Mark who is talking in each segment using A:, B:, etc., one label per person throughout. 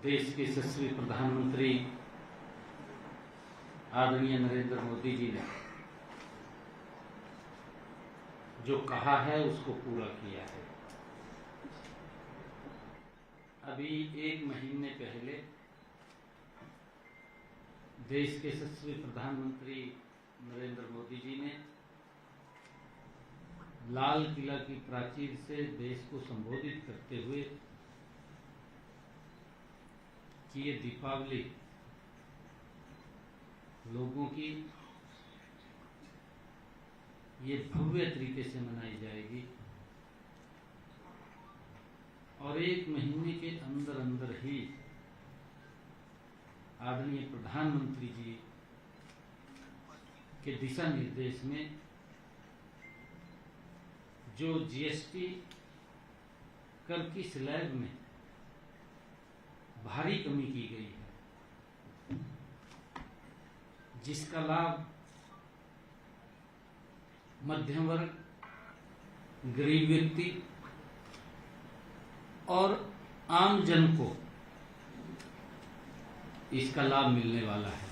A: देश के यशस्वी प्रधानमंत्री आदरणीय नरेंद्र मोदी जी ने जो कहा है उसको पूरा किया है। अभी एक महीने पहले देश के यशस्वी प्रधानमंत्री नरेंद्र मोदी जी ने लाल किला की प्राचीर से देश को संबोधित करते हुए कि ये दीपावली लोगों की ये भव्य तरीके से मनाई जाएगी और एक महीने के अंदर अंदर ही आदरणीय प्रधानमंत्री जी के दिशा निर्देश में जो जीएसटी कर की स्लैब में भारी कमी की गई है, जिसका लाभ मध्यम वर्ग, गरीब व्यक्ति और आम जन को इसका लाभ मिलने वाला है।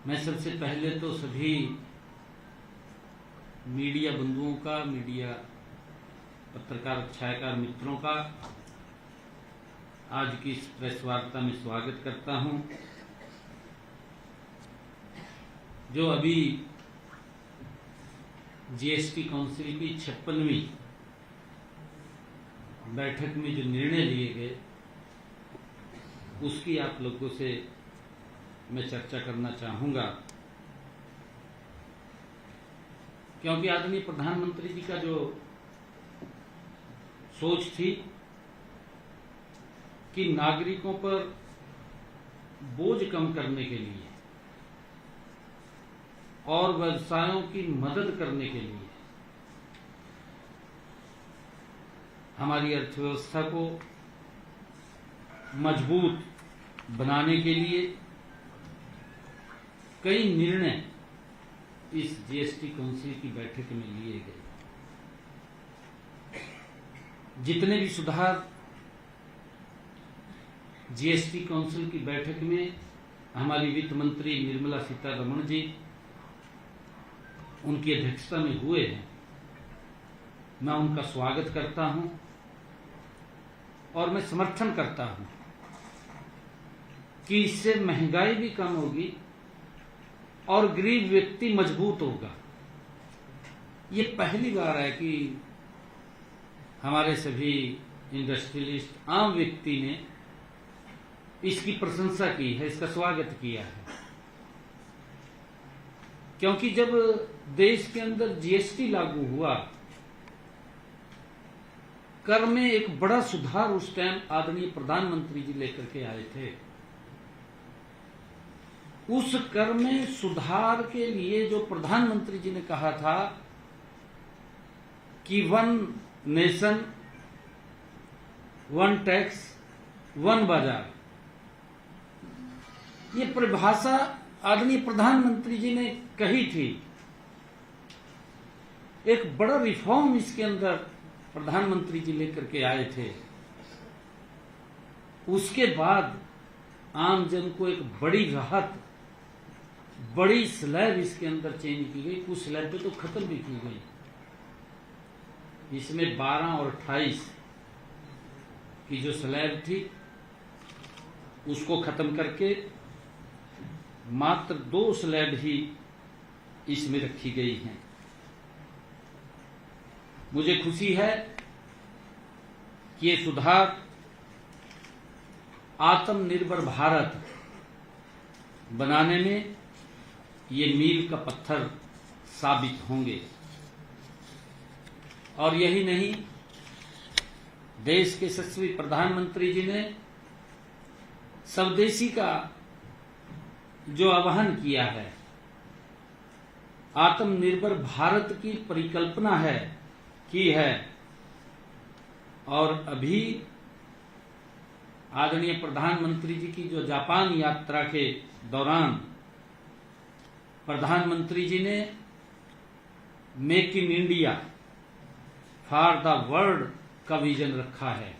A: मैं सबसे पहले तो सभी मीडिया बंधुओं का, मीडिया पत्रकार छायाकार मित्रों का आज की इस प्रेस वार्ता में स्वागत करता हूं। जो अभी जीएसटी काउंसिल की 56वीं बैठक में जो निर्णय लिए गए उसकी आप लोगों से मैं चर्चा करना चाहूंगा, क्योंकि आदरणीय प्रधानमंत्री जी का जो सोच थी कि नागरिकों पर बोझ कम करने के लिए और व्यवसायों की मदद करने के लिए हमारी अर्थव्यवस्था को मजबूत बनाने के लिए कई निर्णय इस जीएसटी काउंसिल की बैठक में लिए गए। जितने भी सुधार जीएसटी काउंसिल की बैठक में हमारी वित्त मंत्री निर्मला सीतारमण जी उनकी अध्यक्षता में हुए हैं, मैं उनका स्वागत करता हूं और मैं समर्थन करता हूं कि इससे महंगाई भी कम होगी और गरीब व्यक्ति मजबूत होगा। ये पहली बार है कि हमारे सभी इंडस्ट्रियलिस्ट, आम व्यक्ति ने इसकी प्रशंसा की है, इसका स्वागत किया है। क्योंकि जब देश के अंदर जीएसटी लागू हुआ, कर में एक बड़ा सुधार उस टाइम आदरणीय प्रधानमंत्री जी लेकर के आए थे। उस कर में सुधार के लिए जो प्रधानमंत्री जी ने कहा था कि 1 नेशन 1 टैक्स 1 बाजार, ये परिभाषा आदरणीय प्रधानमंत्री जी ने कही थी। एक बड़ा रिफॉर्म इसके अंदर प्रधानमंत्री जी लेकर के आए थे। उसके बाद आम जन को एक बड़ी राहत, बड़ी स्लैब इसके अंदर चेंज की गई। कुछ स्लैब पे तो खत्म भी की गई। इसमें 12 और 28 की जो स्लैब थी उसको खत्म करके मात्र 2 स्लैब ही इसमें रखी गई हैं। मुझे खुशी है कि ये सुधार आत्मनिर्भर भारत बनाने में ये मील का पत्थर साबित होंगे। और यही नहीं, देश के यशस्वी प्रधानमंत्री जी ने स्वदेशी का जो आह्वान किया है, आत्मनिर्भर भारत की परिकल्पना की है। और अभी आदरणीय प्रधानमंत्री जी की जो जापान यात्रा के दौरान प्रधानमंत्री जी ने make in India for the world का विजन रखा है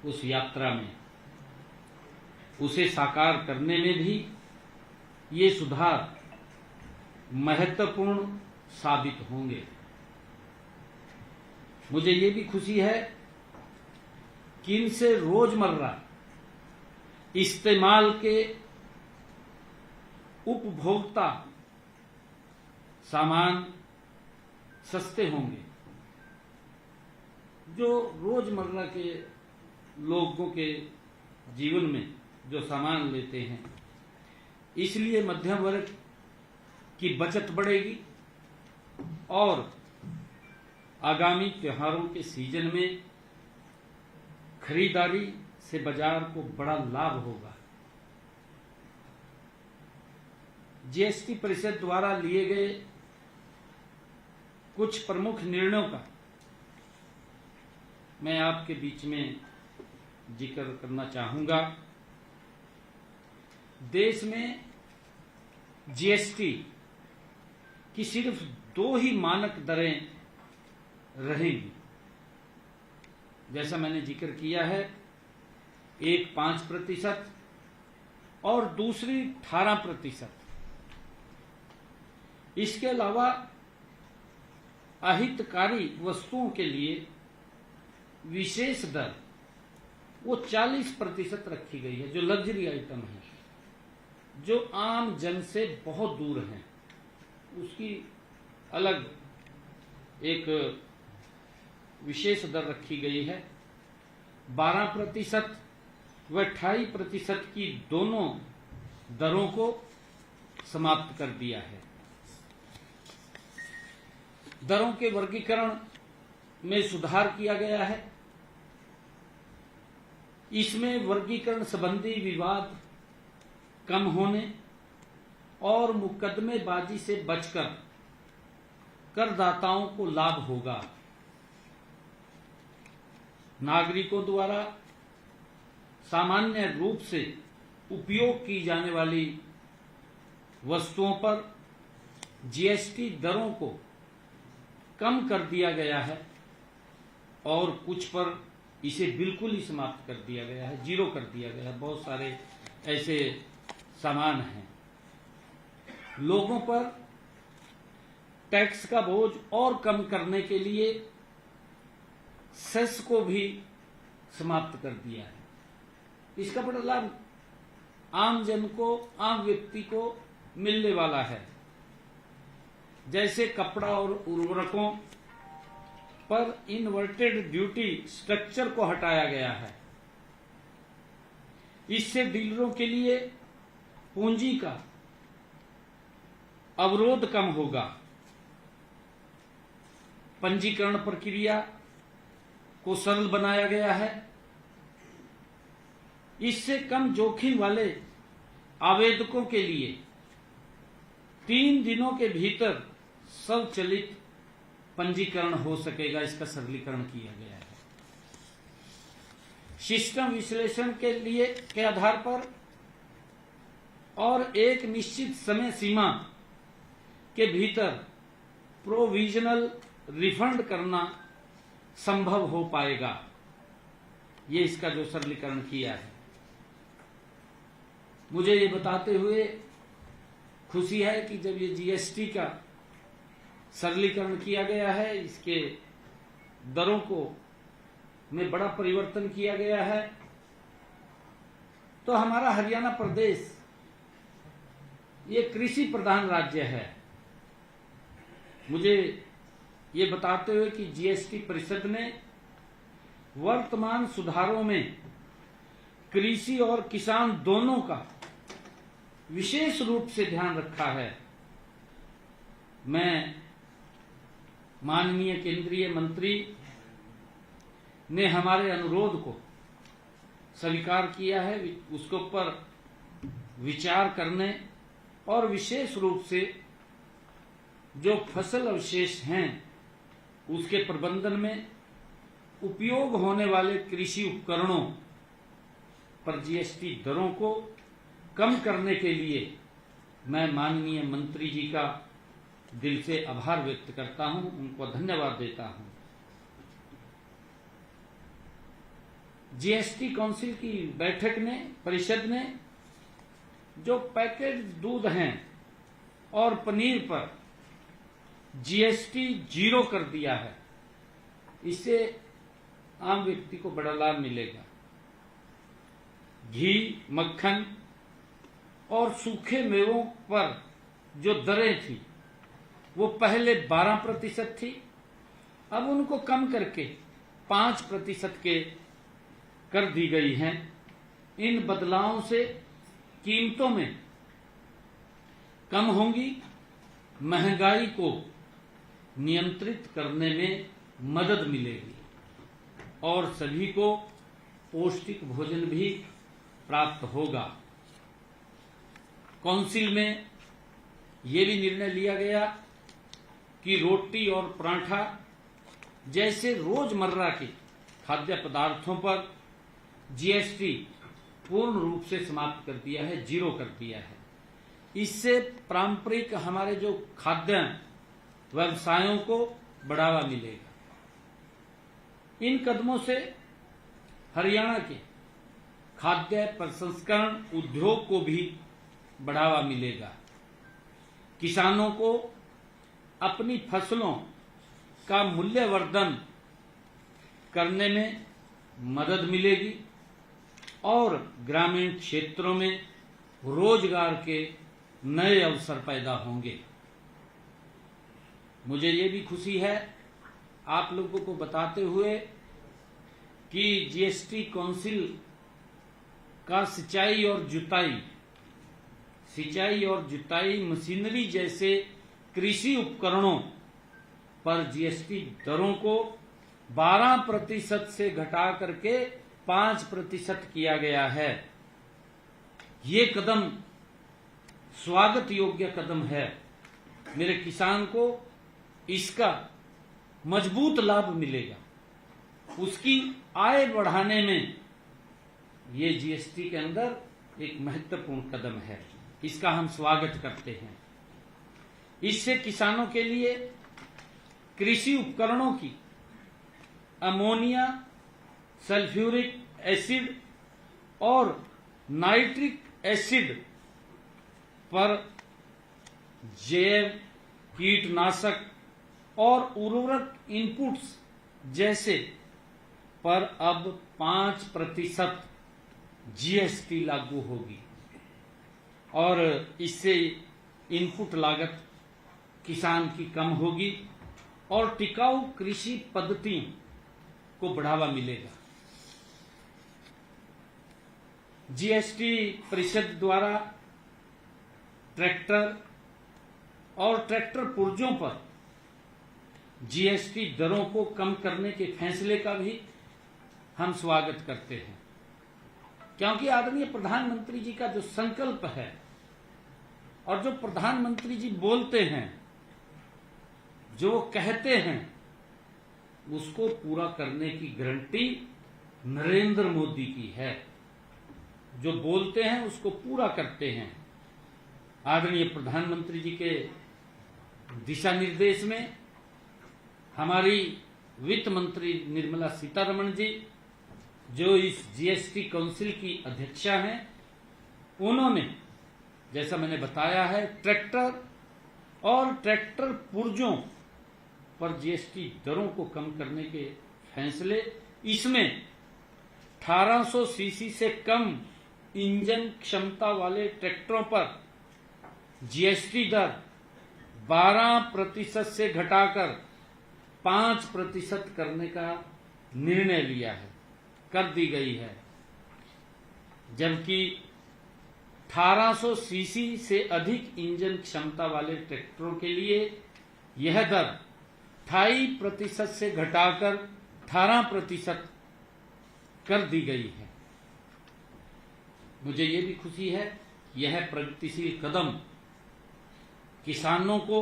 A: उस यात्रा में, उसे साकार करने में भी ये सुधार महत्वपूर्ण साबित होंगे। मुझे ये भी खुशी है कि इनसे रोजमर्रा इस्तेमाल के उपभोक्ता सामान सस्ते होंगे। जो रोजमर्रा के लोगों के जीवन में जो सामान लेते हैं, इसलिए मध्यम वर्ग की बचत बढ़ेगी और आगामी त्योहारों के सीजन में खरीदारी से बाजार को बड़ा लाभ होगा। जीएसटी परिषद द्वारा लिए गए कुछ प्रमुख निर्णयों का मैं आपके बीच में जिक्र करना चाहूंगा। देश में जीएसटी की सिर्फ 2 ही मानक दरें रहेंगी। जैसा मैंने जिक्र किया है, एक 5% और दूसरी 18%। इसके अलावा अहितकारी वस्तुओं के लिए विशेष दर वो 40% रखी गई है, जो लग्जरी आइटम है, जो आम जन से बहुत दूर हैं, उसकी अलग एक विशेष दर रखी गई है। 12% व 28% की दोनों दरों को समाप्त कर दिया है। दरों के वर्गीकरण में सुधार किया गया है। इसमें वर्गीकरण संबंधी विवाद कम होने और मुकदमेबाजी से बचकर करदाताओं को लाभ होगा। नागरिकों द्वारा सामान्य रूप से उपयोग की जाने वाली वस्तुओं पर जीएसटी दरों को कम कर दिया गया है और कुछ पर इसे बिल्कुल ही समाप्त कर दिया गया है, 0 कर दिया गया है। बहुत सारे ऐसे सामान हैं। लोगों पर टैक्स का बोझ और कम करने के लिए सेस को भी समाप्त कर दिया है। इसका बड़ा लाभ आम जन को, आम व्यक्ति को मिलने वाला है। जैसे कपड़ा और उर्वरकों पर इन्वर्टेड ड्यूटी स्ट्रक्चर को हटाया गया है। इससे डीलरों के लिए पूंजी का अवरोध कम होगा। पंजीकरण प्रक्रिया को सरल बनाया गया है। इससे कम जोखिम वाले आवेदकों के लिए 3 दिनों के भीतर स्वचालित पंजीकरण हो सकेगा। इसका सरलीकरण किया गया है। सिस्टम विश्लेषण के आधार पर और एक निश्चित समय सीमा के भीतर प्रोविजनल रिफंड करना संभव हो पाएगा। ये इसका जो सरलीकरण किया है। मुझे ये बताते हुए खुशी है कि जब ये जीएसटी का सरलीकरण किया गया है, इसके दरों को में बड़ा परिवर्तन किया गया है, तो हमारा हरियाणा प्रदेश ये कृषि प्रधान राज्य है। मुझे ये बताते हुए कि जीएसटी परिषद ने वर्तमान सुधारों में कृषि और किसान दोनों का विशेष रूप से ध्यान रखा है। मैं माननीय केंद्रीय मंत्री ने हमारे अनुरोध को स्वीकार किया है, उसके ऊपर विचार करने और विशेष रूप से जो फसल अवशेष हैं उसके प्रबंधन में उपयोग होने वाले कृषि उपकरणों पर जीएसटी दरों को कम करने के लिए मैं माननीय मंत्री जी का दिल से आभार व्यक्त करता हूं, उनको धन्यवाद देता हूं। जीएसटी काउंसिल की बैठक ने, परिषद ने जो पैकेट दूध हैं और पनीर पर जीएसटी 0 कर दिया है, इससे आम व्यक्ति को बड़ा लाभ मिलेगा। घी, मक्खन और सूखे मेवों पर जो दरें थी वो पहले 12% थी, अब उनको कम करके 5% के कर दी गई हैं। इन बदलावों से कीमतों में कम होंगी, महंगाई को नियंत्रित करने में मदद मिलेगी और सभी को पौष्टिक भोजन भी प्राप्त होगा। काउंसिल में ये भी निर्णय लिया गया कि रोटी और पराठा जैसे रोजमर्रा के खाद्य पदार्थों पर जीएसटी पूर्ण रूप से समाप्त कर दिया है, 0 कर दिया है। इससे पारंपरिक हमारे जो खाद्य व्यवसायों को बढ़ावा मिलेगा। इन कदमों से हरियाणा के खाद्य प्रसंस्करण उद्योग को भी बढ़ावा मिलेगा। किसानों को अपनी फसलों का मूल्यवर्धन करने में मदद मिलेगी और ग्रामीण क्षेत्रों में रोजगार के नए अवसर पैदा होंगे। मुझे ये भी खुशी है आप लोगों को बताते हुए कि जीएसटी काउंसिल का सिंचाई और जुताई मशीनरी जैसे कृषि उपकरणों पर जीएसटी दरों को 12% से घटा करके 5% किया गया है। ये कदम स्वागत योग्य कदम है। मेरे किसान को इसका मजबूत लाभ मिलेगा, उसकी आय बढ़ाने में ये जीएसटी के अंदर एक महत्वपूर्ण कदम है। इसका हम स्वागत करते हैं। इससे किसानों के लिए कृषि उपकरणों की अमोनिया, सल्फ्यूरिक एसिड और नाइट्रिक एसिड पर जैव कीटनाशक और उर्वरक इनपुट्स जैसे पर अब 5% जीएसटी लागू होगी और इससे इनपुट लागत किसान की कम होगी और टिकाऊ कृषि पद्धतियों को बढ़ावा मिलेगा। जीएसटी परिषद द्वारा ट्रैक्टर और ट्रैक्टर पुर्जों पर जीएसटी दरों को कम करने के फैसले का भी हम स्वागत करते हैं, क्योंकि आदरणीय प्रधानमंत्री जी का जो संकल्प है और जो प्रधानमंत्री जी बोलते हैं, जो कहते हैं, उसको पूरा करने की गारंटी नरेंद्र मोदी की है। जो बोलते हैं उसको पूरा करते हैं। आदरणीय प्रधानमंत्री जी के दिशा निर्देश में हमारी वित्त मंत्री निर्मला सीतारमण जी, जो इस जीएसटी काउंसिल की अध्यक्षा हैं, उन्होंने जैसा मैंने बताया है ट्रैक्टर और ट्रैक्टर पुर्जों पर जीएसटी दरों को कम करने के फैसले, इसमें 1800 सीसी से कम इंजन क्षमता वाले ट्रैक्टरों पर जीएसटी दर 12% से घटाकर 5% करने का निर्णय लिया है, कर दी गई है। जबकि 1800 सीसी से अधिक इंजन क्षमता वाले ट्रैक्टरों के लिए यह दर 2.5% से घटाकर 18% कर दी गई है। मुझे ये भी खुशी है, यह प्रगतिशील कदम किसानों को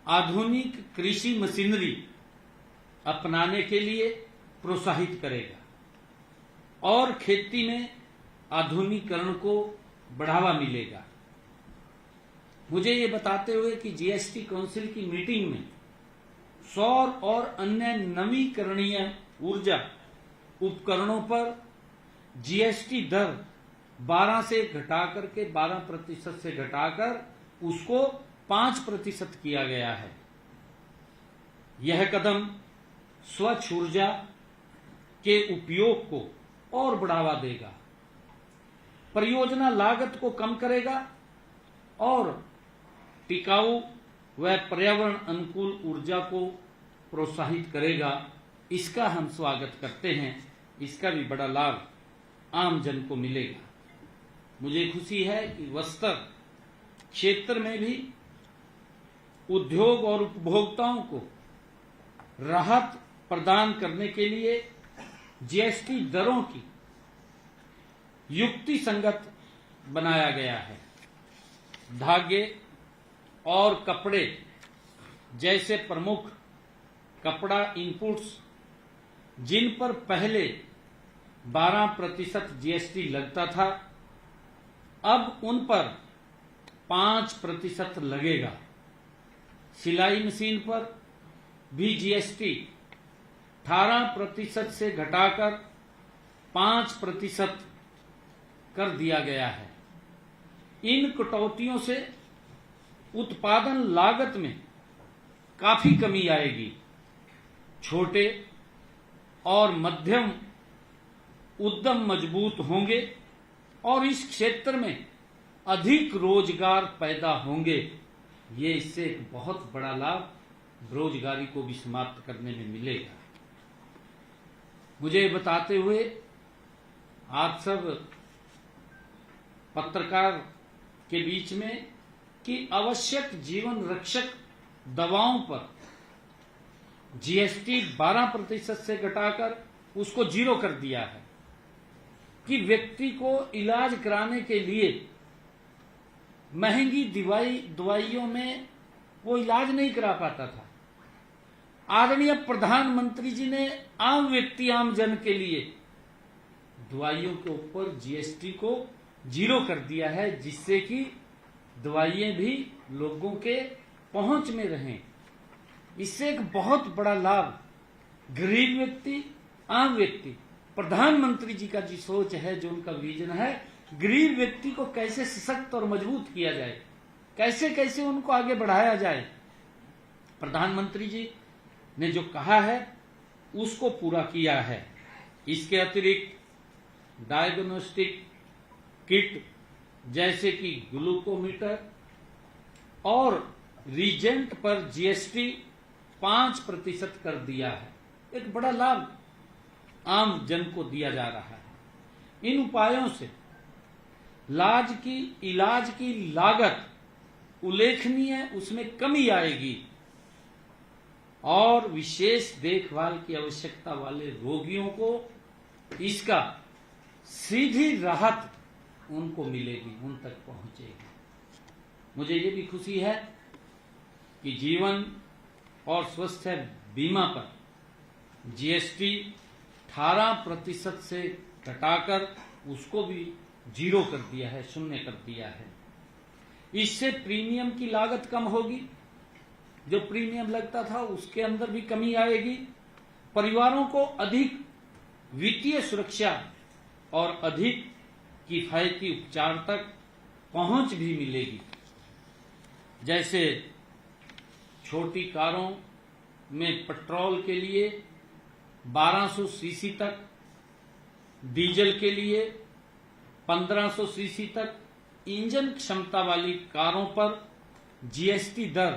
A: आधुनिक कृषि मशीनरी अपनाने के लिए प्रोत्साहित करेगा और खेती में आधुनिकीकरण को बढ़ावा मिलेगा। मुझे ये बताते हुए कि जीएसटी काउंसिल की मीटिंग में सौर और अन्य नवीकरणीय ऊर्जा उपकरणों पर जीएसटी दर 12 से घटाकर के 12% से घटाकर उसको 5% किया गया है। यह कदम स्वच्छ ऊर्जा के उपयोग को और बढ़ावा देगा, परियोजना लागत को कम करेगा और टिकाऊ व पर्यावरण अनुकूल ऊर्जा को प्रोत्साहित करेगा। इसका हम स्वागत करते हैं। इसका भी बड़ा लाभ आम जन को मिलेगा। मुझे खुशी है कि वस्त्र क्षेत्र में भी उद्योग और उपभोक्ताओं को राहत प्रदान करने के लिए जीएसटी दरों की युक्ति संगत बनाया गया है। धागे और कपड़े जैसे प्रमुख कपड़ा इनपुट्स जिन पर पहले 12% जीएसटी लगता था, अब उन पर 5% लगेगा। सिलाई मशीन पर भी जीएसटी 18% से घटाकर 5% कर दिया गया है। इन कटौतियों से उत्पादन लागत में काफी कमी आएगी। छोटे और मध्यम उद्यम मजबूत होंगे और इस क्षेत्र में अधिक रोजगार पैदा होंगे। ये इससे एक बहुत बड़ा लाभ बेरोजगारी को भी समाप्त करने में मिलेगा। मुझे बताते हुए आप सब पत्रकार के बीच में कि आवश्यक जीवन रक्षक दवाओं पर जीएसटी 12% से घटाकर उसको 0 कर दिया है कि व्यक्ति को इलाज कराने के लिए महंगी दवाइयों में वो इलाज नहीं करा पाता था। आदरणीय प्रधानमंत्री जी ने आम व्यक्ति आम जन के लिए दवाइयों के ऊपर जीएसटी को 0 कर दिया है, जिससे कि दवाइयां भी लोगों के पहुंच में रहें। इससे एक बहुत बड़ा लाभ गरीब व्यक्ति, आम व्यक्ति, प्रधानमंत्री जी का जो सोच है, जो उनका विजन है, गरीब व्यक्ति को कैसे सशक्त और मजबूत किया जाए, कैसे कैसे उनको आगे बढ़ाया जाए, प्रधानमंत्री जी ने जो कहा है उसको पूरा किया है। इसके अतिरिक्त डायग्नोस्टिक किट जैसे कि ग्लूकोमीटर और रीजेंट पर जीएसटी 5% कर दिया है। एक बड़ा लाभ आम जन को दिया जा रहा है। इन उपायों से इलाज की लागत उल्लेखनीय उसमें कमी आएगी और विशेष देखभाल की आवश्यकता वाले रोगियों को इसका सीधी राहत उनको मिलेगी, उन तक पहुंचेगी। मुझे ये भी खुशी है कि जीवन और स्वास्थ्य बीमा पर जीएसटी 18% से घटाकर उसको भी 0 कर दिया है, 0 कर दिया है। इससे प्रीमियम की लागत कम होगी, जो प्रीमियम लगता था उसके अंदर भी कमी आएगी। परिवारों को अधिक वित्तीय सुरक्षा और अधिक किफायती उपचार तक पहुंच भी मिलेगी। जैसे छोटी कारों में पेट्रोल के लिए 1200 सीसी तक, डीजल के लिए 1500 सीसी तक इंजन क्षमता वाली कारों पर जीएसटी दर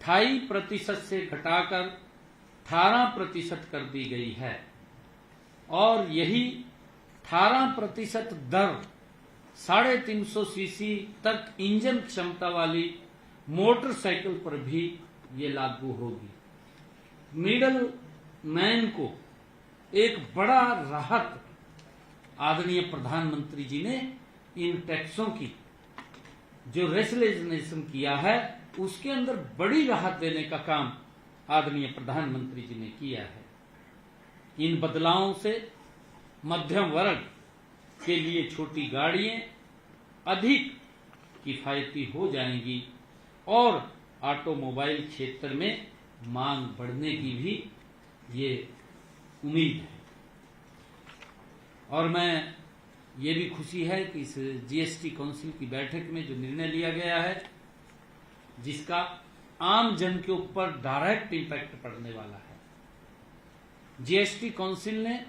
A: 2.5% से घटाकर 18% कर दी गई है और यही 18% दर 350 सीसी तक इंजन क्षमता वाली मोटरसाइकिल पर भी ये लागू होगी। मिडल मैन को एक बड़ा राहत आदरणीय प्रधानमंत्री जी ने इन टैक्सों की जो रेशनलाइजेशन किया है उसके अंदर बड़ी राहत देने का काम आदरणीय प्रधानमंत्री जी ने किया है। इन बदलावों से मध्यम वर्ग के लिए छोटी गाड़ियां अधिक किफायती हो जाएंगी और ऑटोमोबाइल क्षेत्र में मांग बढ़ने की भी ये उम्मीद है। और मैं ये भी खुशी है कि इस जीएसटी काउंसिल की बैठक में जो निर्णय लिया गया है, जिसका आम जन के ऊपर डायरेक्ट इंपैक्ट पड़ने वाला है। जीएसटी काउंसिल ने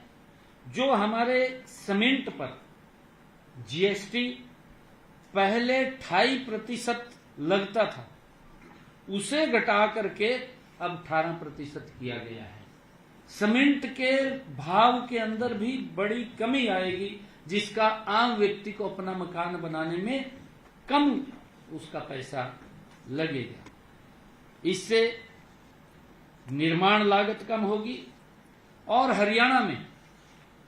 A: जो हमारे सीमेंट पर जीएसटी पहले 2.5% लगता था, उसे घटा करके अब 18% किया गया है। सीमेंट के भाव के अंदर भी बड़ी कमी आएगी, जिसका आम व्यक्ति को अपना मकान बनाने में कम उसका पैसा लगेगा। इससे निर्माण लागत कम होगी और हरियाणा में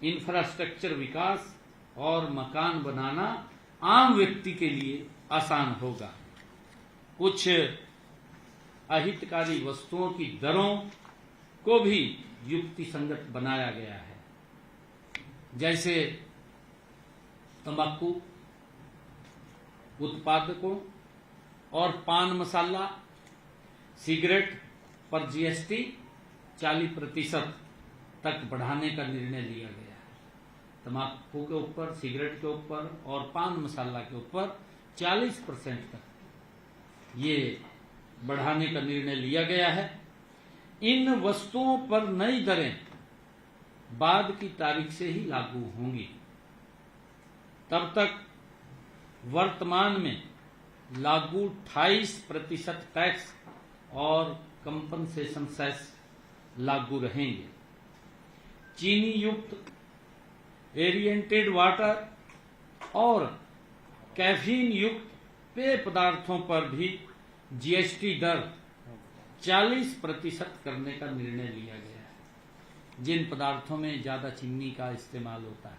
A: इंफ्रास्ट्रक्चर विकास और मकान बनाना आम व्यक्ति के लिए आसान होगा। कुछ अहितकारी वस्तुओं की दरों को भी युक्ति संगत बनाया गया है, जैसे तंबाकू उत्पादकों और पान मसाला, सिगरेट पर जीएसटी 40% तक बढ़ाने का निर्णय लिया गया है। तंबाकू के ऊपर, सिगरेट के ऊपर और पान मसाला के ऊपर 40% तक ये बढ़ाने का निर्णय लिया गया है। इन वस्तुओं पर नई दरें बाद की तारीख से ही लागू होंगी। तब तक वर्तमान में लागू 28% टैक्स और कंपनसेशन सेस लागू रहेंगे। चीनी युक्त एरिएंटेड वाटर और कैफीन युक्त पेय पदार्थों पर भी जीएसटी दर 40% करने का निर्णय लिया गया है, जिन पदार्थों में ज्यादा चीनी का इस्तेमाल होता है।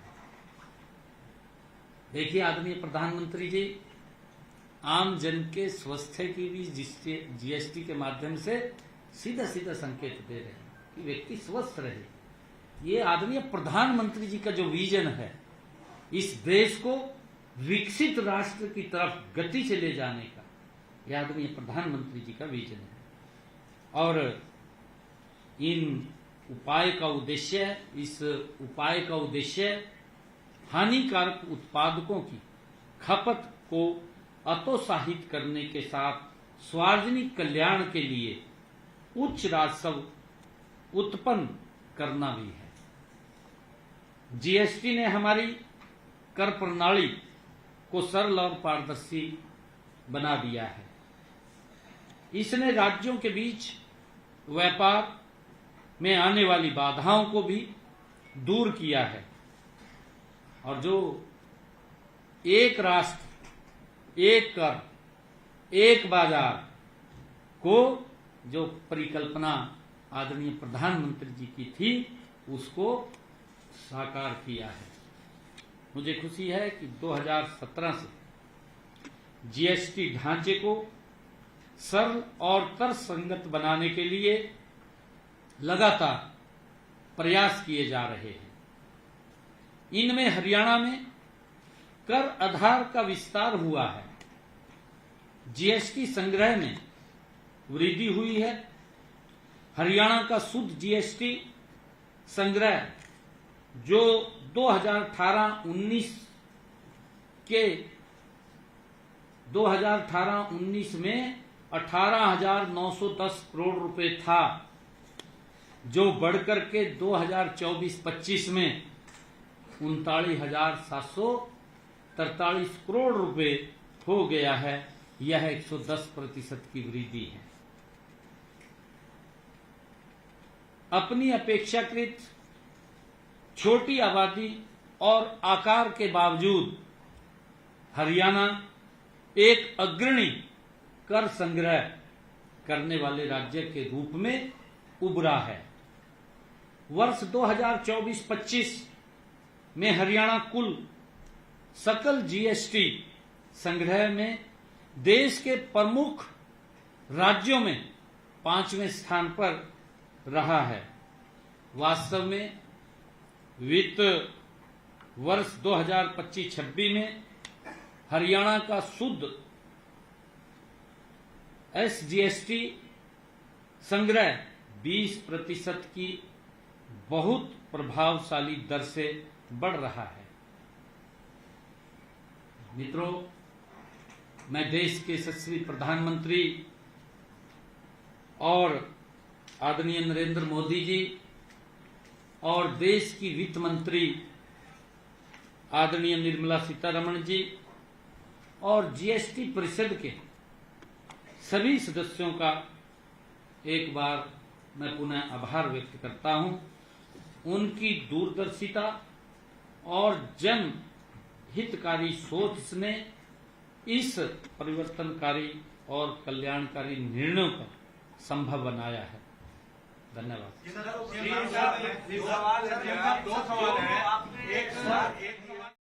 A: देखिए, आदरणीय प्रधानमंत्री जी आम जन के स्वास्थ्य की भी जीएसटी के माध्यम से सीधा सीधा संकेत दे रहे हैं कि व्यक्ति स्वस्थ रहे। ये आदरणीय प्रधानमंत्री जी का जो विजन है, इस देश को विकसित राष्ट्र की तरफ गति से ले जाने का, यह आदरणीय प्रधानमंत्री जी का विजन है। और इस उपाय का उद्देश्य हानिकारक उत्पादकों की खपत को हतोत्साहित करने के साथ सार्वजनिक कल्याण के लिए उच्च राजस्व उत्पन्न करना भी है। जीएसटी ने हमारी कर प्रणाली को सरल और पारदर्शी बना दिया है। इसने राज्यों के बीच व्यापार में आने वाली बाधाओं को भी दूर किया है और जो एक राष्ट्र एक कर एक बाजार को जो परिकल्पना आदरणीय प्रधानमंत्री जी की थी, उसको साकार किया है। मुझे खुशी है कि 2017 से जीएसटी ढांचे को सरल और तर्कसंगत बनाने के लिए लगातार प्रयास किए जा रहे हैं। इनमें हरियाणा में कर आधार का विस्तार हुआ है, जीएसटी संग्रह में वृद्धि हुई है। हरियाणा का शुद्ध जीएसटी संग्रह जो 2018-19 में 18,910 करोड़ रुपए था, जो बढ़कर के 2024-25 में 39,743 करोड़ रुपए हो गया है। यह 110% की वृद्धि है। अपनी अपेक्षाकृत छोटी आबादी और आकार के बावजूद हरियाणा एक अग्रणी कर संग्रह करने वाले राज्य के रूप में उभरा है। वर्ष 2024-25 में हरियाणा कुल सकल जीएसटी संग्रह में देश के प्रमुख राज्यों में 5वें स्थान पर रहा है। वास्तव में वित्त वर्ष 2025-26 में हरियाणा का शुद्ध एसजीएसटी संग्रह 20% की बहुत प्रभावशाली दर से बढ़ रहा है। मित्रों, मैं देश के यशस्वी प्रधानमंत्री और आदरणीय नरेंद्र मोदी जी और देश की वित्त मंत्री आदरणीय निर्मला सीतारमण जी और जीएसटी परिषद के सभी सदस्यों का एक बार मैं पुनः आभार व्यक्त करता हूं। उनकी दूरदर्शिता और जन हितकारी सोच ने इस परिवर्तनकारी और कल्याणकारी निर्णयों को संभव बनाया है। धन्यवाद।
B: दो सवाल है। एक